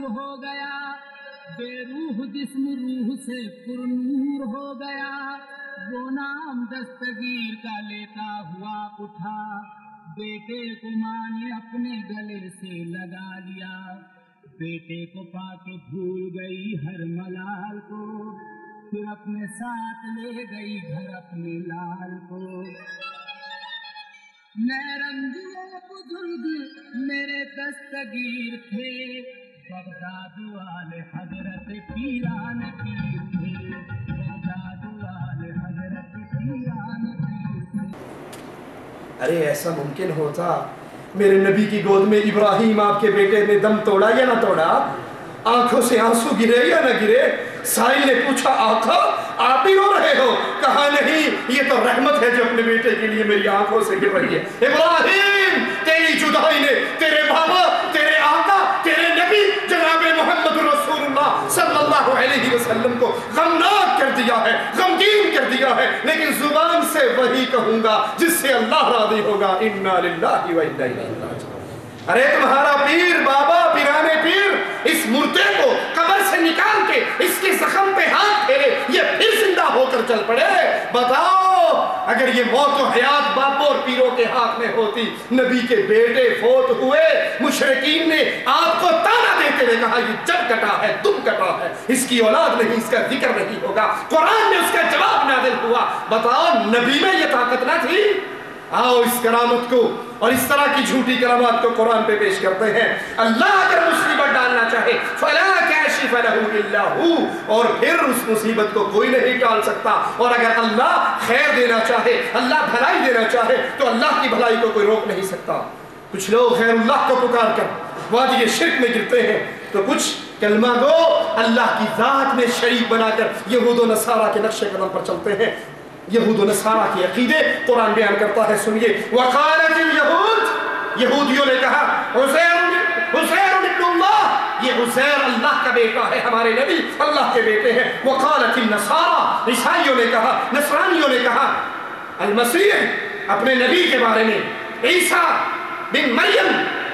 نور ہو گیا، بے روح جسم روح سے پر نور ہو گیا، وہ نام دستگیر کا لیتا ہوا اٹھا، بیٹے کو ماں نے اپنے گلے سے لگا لیا، بیٹے کو پا کے بھول گئی ہر ملال کو، پھر اپنے ساتھ لے گئی گھر اپنے لال کو۔ میں رنگیے بزرگ میرے دستگیر تھے، بغداد والے حضرت پیران پیر تھے، بغداد والے حضرت پیران پیر تھے۔ ارے ایسا ممکن ہوتا میرے نبی کی گود میں ابراہیم آپ کے بیٹے نے دم توڑا یا نہ توڑا؟ آنکھوں سے آنسو گرے یا نہ گرے؟ سائل نے پوچھا آقا آپ ہی رو رہے ہو؟ کہا نہیں، یہ تو رحمت ہے جو اپنے بیٹے کے لیے میری آنکھوں سے گر رہی ہے۔ ابراہیم تیری جدائی نے تیرے بابا، تیرے آقا، تیرے نبی جناب محمد رسول اللہ صلی اللہ علیہ وسلم کو غمناک کر دیا ہے، غمگین کر دیا ہے، لیکن زبان سے وہی کہوں گا جس سے اللہ راضی ہوگا، انا للہ و انا الیہ راجعون۔ ارے تمہارا پیر بابا پیرانے پیر اس مردے کو قبر سے نکال کے اس کے زخم پہ ہاتھ پھیرے، یہ پھر زندہ ہو کر چل پڑے۔ بتاؤ اگر یہ موت و حیات باپوں اور پیروں کے ہاتھ میں ہوتی، نبی کے بیٹے فوت ہوئے، مشرکین نے آپ کو تانا دیتے ہوئے کہا یہ جب کٹا ہے تم کٹا ہے، اس کی اولاد نہیں، اس کا ذکر نہیں ہوگا، قرآن میں اس کا جواب نازل ہوا۔ بتاؤ نبی میں یہ طاقت نہ تھی؟ آؤ اس کرامت کو اور اس طرح کی جھوٹی کرامات کو قرآن پہ پیش کرتے ہیں۔ اللہ اگر مصیبت ڈالنا چاہے فَلَا كَاشِفَ لَهُ إِلَّا هُوَ، اور پھر اس مصیبت کو کوئی نہیں ٹال سکتا، اور اگر اللہ خیر دینا چاہے، اللہ بھلائی دینا چاہے تو اللہ کی بھلائی کو کوئی روک نہیں سکتا۔ کچھ لوگ غیر اللہ کو پکار کر وادی شرک میں گرتے ہیں، تو کچھ کلمہ گو اللہ کی ذات میں شریک بنا کر یہود و نصارہ کے نقش قدم پر چلتے ہیں۔ یہود و نصارہ کے عقیدے قرآن بیان کرتا ہے، سنیے۔ وقالت اليہود، یہودیوں نے کہا عزیر ابن اللہ، یہ عزیر اللہ کا بیٹا ہے، ہمارے نبی اللہ کے بیٹے ہیں۔ وقالت النصارى، عیسائیوں نے کہا، نصرانیوں نے کہا المسیح اپنے نبی کے بارے میں، عیسیٰ بن مریم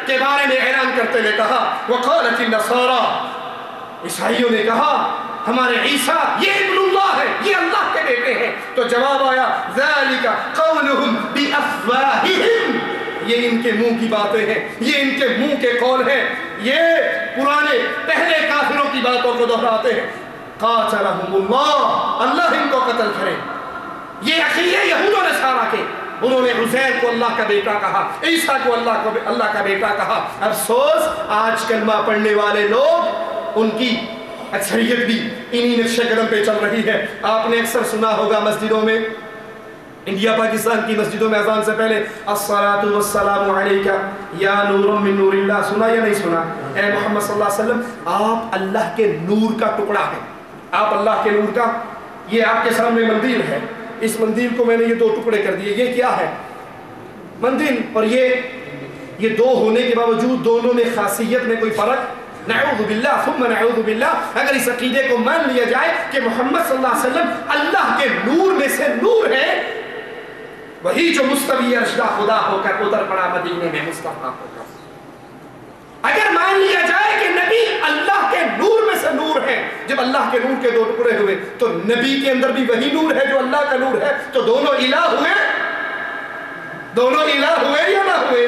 کے بارے میں اعلان کرتے ہوئے کہا وقالت النصارى، عیسائیوں نے کہا ہمارے عیسیٰ یہ ابن اللہ ہے، یہ اللہ کے بیٹے ہیں۔ تو جواب آیا ذَلِكَ قَوْلُهُمْ بِأَفْوَاهِهِمْ، یہ ان کے منہ کی باتیں ہیں، یہ ان کے منہ کے قول ہیں، یہ پرانے پہلے کافروں کی باتوں کو دہراتے ہیں۔ قَاتَلَهُمُ اللَّهُ، اللہ ان کو قتل کرے۔ یہ عقیدے یہود و نصارہ کے، انہوں نے عزیر کو اللہ کا بیٹا کہا، عیسیٰ کو اللہ کا بیٹا کہا۔ افسوس آج کلمہ پڑھنے والے لوگ، ان کی اکثریت بھی انہی نقش قدم پہ چل رہی ہے۔ آپ نے اکثر سنا ہوگا مسجدوں میں، انڈیا پاکستان کی مسجدوں میں اذان سے پہلے الصلاۃ والسلام علیک یا نور من نور اللہ، سنا یا نہیں سنا؟ اے محمد صلی اللہ علیہ وسلم آپ اللہ کے نور کا ٹکڑا ہیں، آپ اللہ کے نور کا، یہ آپ کے سامنے مندیل ہے، اس مندیل کو میں نے یہ دو ٹکڑے کر دیے، یہ کیا ہے؟ مندیل، اور یہ دو ہونے کے باوجود دونوں میں خاصیت میں کوئی فرق، نعوذ باللہ ثم نعوذ باللہ۔ اگر اس عقیدے کو مان لیا جائے کہ محمد صلی اللہ علیہ وسلم اللہ کے نور میں سے نور ہے، وہی جو مستوی عرش کا خدا ہو کر اتر پڑا مدینے میں مصطفیٰ ہو کر، اگر مان لیا جائے کہ نبی اللہ کے نور میں سے نور ہے، جب اللہ کے نور کے دو ٹکڑے ہوئے تو نبی کے اندر بھی وہی نور ہے جو اللہ کا نور ہے، تو دونوں الہ ہوئے، دونوں الہ ہوئے یا نہ ہوئے؟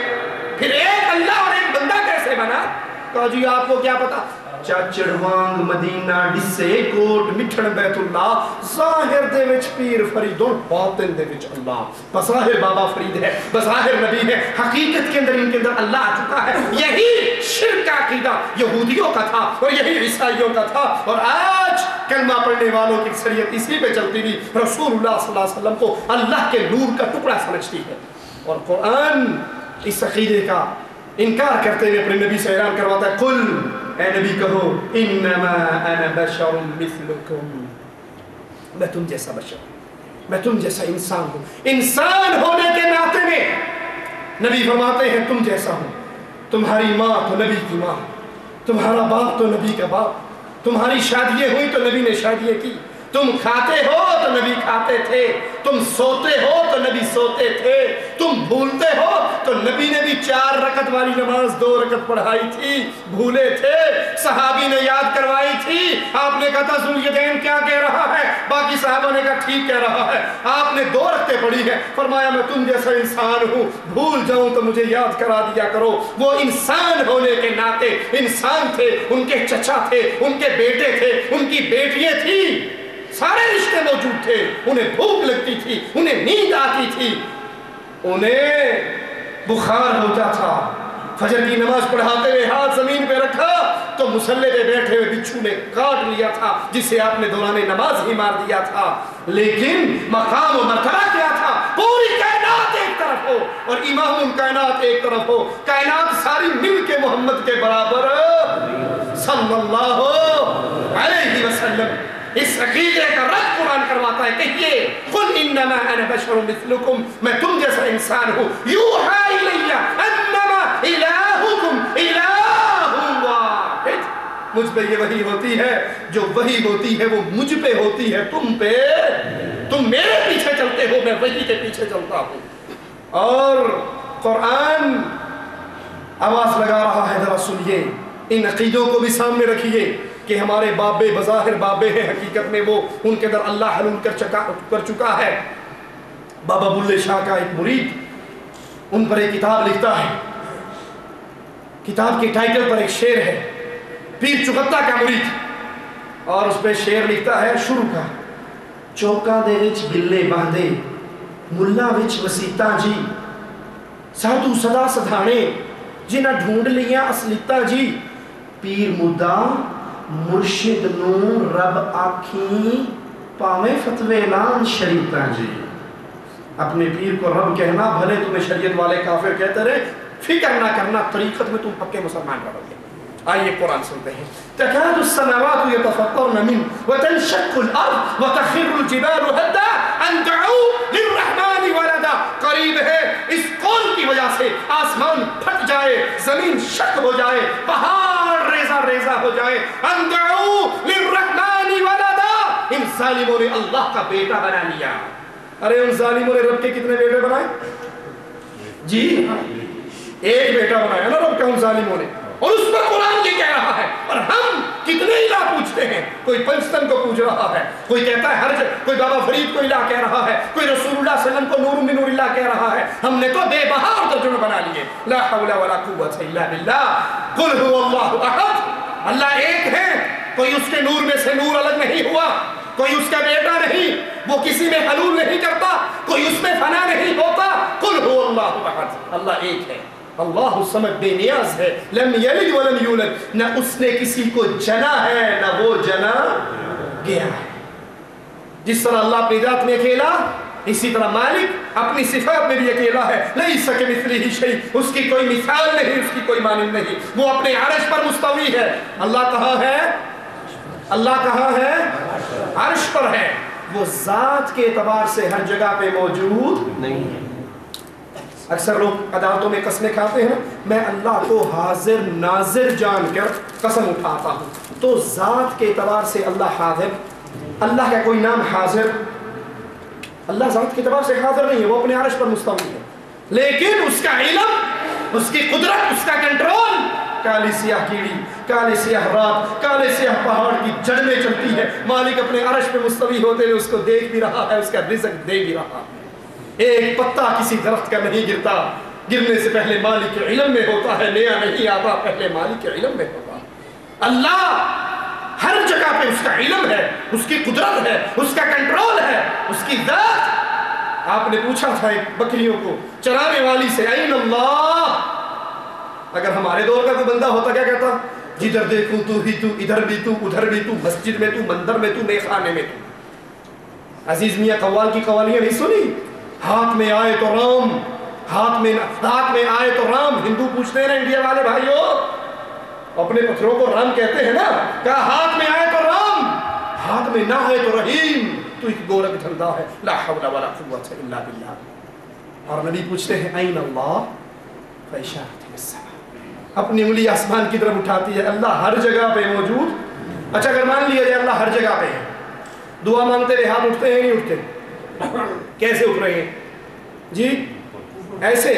پھر ایک اللہ اور ایک بندہ کیسے بنا؟ کہا جی آپ کو کیا پتا، چڑوانگ مدینہ ڈسے کوٹ مٹھن بیت اللہ، ظاہر دے وچ پیر فریدوں، باطن دے وچ اللہ، بظاہر بابا فرید ہے، بظاہر نبی ہے، حقیقت کے اندر ان کے اندر اللہ آ چکا ہے۔ یہی شرک کا عقیدہ یہودیوں کا تھا اور یہی عیسائیوں کا تھا، اور آج کلمہ پڑھنے والوں کی اکثریت اسی پہ چلتی بھی رسول اللہ صلی اللہ علیہ وسلم کو اللہ کے نور کا ٹکڑا سمجھتی ہے، اور قرآن اس عقیدے کا انکار کرتے ہوئے اپنے نبی سے اعلان کرواتا ہے قل، اے نبی کہو انما انا بشر مثلکم، میں تم جیسا بشر، میں تم جیسا انسان ہوں، انسان ہونے کے ناطے میں نبی فرماتے ہیں تم جیسا ہوں، تمہاری ماں تو نبی کی ماں، تمہارا باپ تو نبی کا باپ، تمہاری شادییں ہوئی تو نبی نے شادییں کی، تم کھاتے ہو تو نبی کھاتے تھے، تم سوتے ہو تو نبی سوتے تھے، تم بھولتے ہو تو نبی نے بھی 4 رکعت والی نماز 2 رکعت پڑھائی تھی، بھولے تھے، صحابہ صحابی نے یاد کروائی تھی، آپ نے کہا تھا ذواليدين کیا کہہ رہا ہے، باقی صحابہ نے کہا ٹھیک کہہ رہا ہے، آپ نے 2 رکعتیں پڑھی ہے، فرمایا میں تم جیسا انسان ہوں، بھول جاؤں تو مجھے یاد کرا دیا کرو۔ وہ انسان ہونے کے ناطے انسان تھے، ان کے چچا تھے، ان کے بیٹے تھے، ان کی بیٹیاں تھیں، سارے رشتے موجود تھے، انہیں بھوک لگتی تھی، انہیں نیند آتی تھی، انہیں بخار ہوتا تھا، فجر کی نماز پڑھاتے ہوئے ہاتھ زمین پہ رکھا تو مصلی پہ بیٹھے ہوئے بچھو نے کاٹ لیا تھا، جسے آپ نے دوران نماز ہی مار دیا تھا، لیکن مقام و مرتبہ کیا تھا؟ پوری کائنات ایک طرف ہو اور امام الکائنات ایک طرف ہو، کائنات ساری مل کے محمد کے برابر صلی اللہ علیہ وسلم۔ اس عقیدے کا رد قرآن کرواتا ہے، کہیے قل انما انا بشر مثلکم، میں تم جیسا انسان ہوں، یوحی الی انما الہکم الہ واحد، مجھ پہ یہ وحی ہوتی ہے، جو وحی ہوتی ہے وہ مجھ پہ ہوتی ہے، تم پہ، تم میرے پیچھے چلتے ہو، میں وحی کے پیچھے چلتا ہوں۔ اور قرآن آواز لگا رہا ہے، ذرا سنیے، ان عقیدوں کو بھی سامنے رکھیے کہ ہمارے بابے بظاہر بابے ہیں، حقیقت میں وہ ان کے در اللہ حلول کر چکا ہے۔ بابا بلے شاہ کا ایک مرید ان پر ایک کتاب لکھتا ہے، کتاب کے ٹائٹل پر ایک شعر ہے، پیر چکتا کا مرید، اور اس پہ شعر لکھتا ہے شروع کا، چوکا دے وچ بلے باندھے ملا وچ وسیتا جی، سادھو صدا سدھانے جنہ ڈھونڈ لیا اصلیتا جی، پیر مدہ مرشد نو رب آکھیں پاویں فتوے لان شریعتاں جی۔ اپنے پیر کو رب کہنا، بھلے تمہیں شریعت والے کافر کہتے رہے، فکر نہ کرنا، طریقت میں تم پکے مسلمان رہو گے۔ آئیے قرآن سنتے ہیں، تکاد السماوات يتفطرن منه وتنشق الارض وتخر الجبال هدا ان دعوا للرحمن ولدا، قریب ہے اس قول کی وجہ سے آسمان پھٹ جائے، زمین شق ہو جائے، پہاڑ ریزہ ریزہ ہو جائے، ان دعوا للرحمن ولدا، ان ظالموں نے اللہ کا بیٹا بنا لیا۔ ارے ان ظالموں نے رب کے کتنے بیٹے بنائے جی؟ ایک بیٹا بنایا نا رب کا ان ظالموں نے، اور اس پر قرآن یہ کہہ رہا ہے، اور ہم کتنے الہ پوچھتے ہیں، کوئی پنجتن کو پوچھ رہا ہے، کوئی کہتا ہے ہر جگہ، کوئی بابا فرید کو الہ کہہ رہا ہے، کوئی رسول اللہ صلی اللہ علیہ وسلم کو نور من نور اللہ کہہ رہا ہے، ہم نے تو بے بہار ترجمے بنا لیے، لا حول ولا قوت الا باللہ، قل هو اللہ احد، اللہ ایک ہے، کوئی اس کے نور میں سے نور الگ نہیں ہوا، کوئی اس کا بیٹا نہیں، وہ کسی میں حلول نہیں کرتا، کوئی اس میں فنا نہیں ہوتا، قل هو اللہ احد، اللہ ایک ہے، اللہ الصمد بے نیاز ہے، لم یلد ولم یولد، نہ اس نے کسی کو جنا ہے نہ وہ جنا گیا ہے۔ جس طرح اللہ اپنی ذات میں اکیلا، اسی طرح مالک اپنی صفات میں بھی اکیلا ہے، لیس کمثلہ شیء، اس کی کوئی مثال نہیں، اس کی کوئی مانند نہیں، وہ اپنے عرش پر مستوی ہے۔ اللہ کہاں ہے؟ اللہ کہاں ہے؟ عرش پر ہے، وہ ذات کے اعتبار سے ہر جگہ پہ موجود نہیں ہے۔ اکثر لوگ عدالتوں میں قسمیں کھاتے ہیں، میں اللہ کو حاضر ناظر جان کر قسم اٹھاتا ہوں، تو ذات کے اعتبار سے اللہ حاضر، اللہ کا کوئی نام حاضر، اللہ ذات کے اعتبار سے حاضر نہیں ہے، وہ اپنے عرش پر مستوی ہے، لیکن اس کا علم، اس کی قدرت، اس کا کنٹرول، کالی سیاہ کیڑی، کالے سیاہ رات، کالے سیاہ پہاڑ کی جڑ میں چلتی ہے، مالک اپنے عرش پہ مستوی ہوتے ہوئے اس کو دیکھ بھی رہا ہے، اس کا رزق دے بھی رہا ہے۔ ایک پتا کسی درخت کا نہیں گرتا، گرنے سے پہلے مالک کے علم میں ہوتا ہے، نیا نہیں آتا، پہلے مالک کے علم میں ہوتا ہے۔ اللہ ہر جگہ پہ اس کا علم ہے، اس کی قدرت ہے، اس کا کنٹرول ہے، اس کی ذات۔ آپ نے پوچھا تھا ایک بکریوں کو چرانے والی سے، این اللہ، اگر ہمارے دور کا کوئی بندہ ہوتا کیا کہتا؟ جدھر دیکھوں تو ہی تو، ادھر بھی تو، ادھر بھی تو، مسجد میں تو، مندر میں تو، میخانے میں تو۔ عزیز میاں قوال کی قوالیاں نہیں سنی؟ ہاتھ میں آئے تو رام، ہاتھ میں آئے تو رام، ہندو پوچھتے ہیں نا انڈیا والے بھائیوں، اپنے پتھروں کو رام کہتے ہیں نا، کہا ہاتھ میں آئے تو رام، ہاتھ میں نہ آئے تو رحیم، تو ایک گورکھ دھندا ہے، لا حول ولا قوت الا باللہ۔ اور نبی پوچھتے ہیں این اللہ فاشارت بالسماء، اپنی انگلی آسمان کی طرف اٹھاتی ہے، اللہ ہر جگہ پہ موجود۔ اچھا اگر مان لیا جائے اللہ ہر جگہ پہ ہے، دعا مانگتے ہوئے ہاتھ اٹھتے ہیں نہیں اٹھتے؟ کیسے اٹھ رہے ہیں جی؟ ایسے